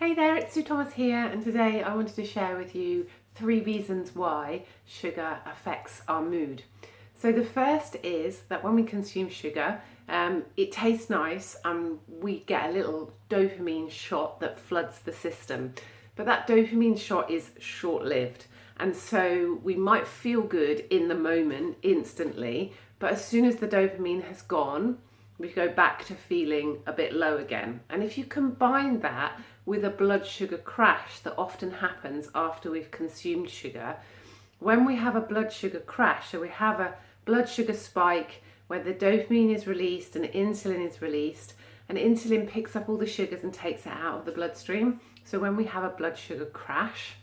Hey there, it's Sue Thomas here, and today I wanted to share with you 3 reasons why sugar affects our mood. So the first is that when we consume sugar, it tastes nice and we get a little dopamine shot that floods the system. But that dopamine shot is short-lived, and so we might feel good in the moment instantly, but as soon as the dopamine has gone, we go back to feeling a bit low again. And if you combine that with a blood sugar crash that often happens after we've consumed sugar, when we have a blood sugar crash, so we have a blood sugar spike where the dopamine is released and insulin is released, and insulin picks up all the sugars and takes it out of the bloodstream. So when we have a blood sugar crash,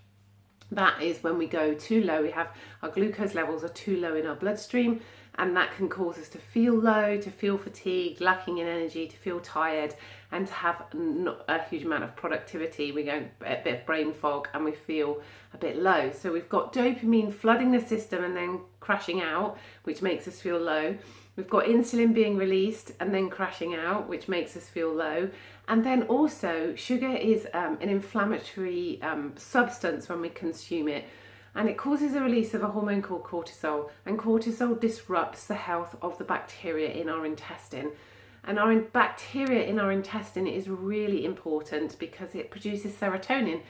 that is when we go too low. We have our glucose levels are too low in our bloodstream, and that can cause us to feel low, to feel fatigued, lacking in energy, to feel tired, and to have not a huge amount of productivity. We get a bit of brain fog and we feel a bit low. So we've got dopamine flooding the system and then crashing out, which makes us feel low. We've got insulin being released and then crashing out, which makes us feel low. And then also, sugar is an inflammatory substance when we consume it. And it causes a release of a hormone called cortisol. And cortisol disrupts the health of the bacteria in our intestine. And our bacteria in our intestine is really important because it produces serotonin,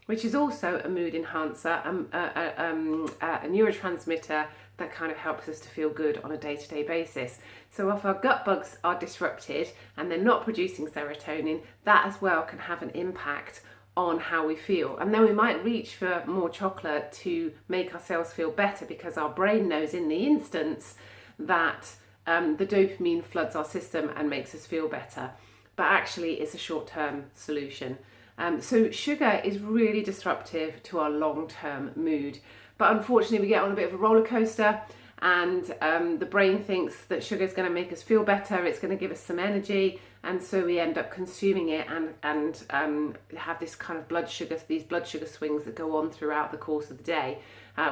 which is also a mood enhancer, a neurotransmitter that kind of helps us to feel good on a day-to-day basis. So if our gut bugs are disrupted and they're not producing serotonin, that as well can have an impact on how we feel. And then we might reach for more chocolate to make ourselves feel better because our brain knows in the instance that the dopamine floods our system and makes us feel better. But actually it's a short-term solution. So sugar is really disruptive to our long-term mood. But unfortunately we get on a bit of a roller coaster, and the brain thinks that sugar is going to make us feel better, it's going to give us some energy, and so we end up consuming it and have this kind of these blood sugar swings that go on throughout the course of the day,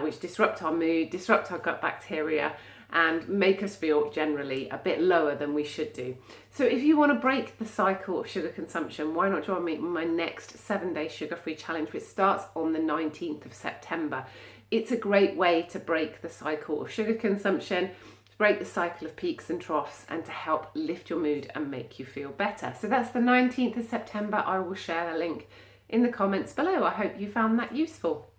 which disrupt our mood, disrupt our gut bacteria, and make us feel generally a bit lower than we should do. So if you want to break the cycle of sugar consumption, why not join me in my next 7-day sugar-free challenge, which starts on the 19th of September. It's a great way to break the cycle of sugar consumption, to break the cycle of peaks and troughs, and to help lift your mood and make you feel better. So that's the 19th of September. I will share a link in the comments below. I hope you found that useful.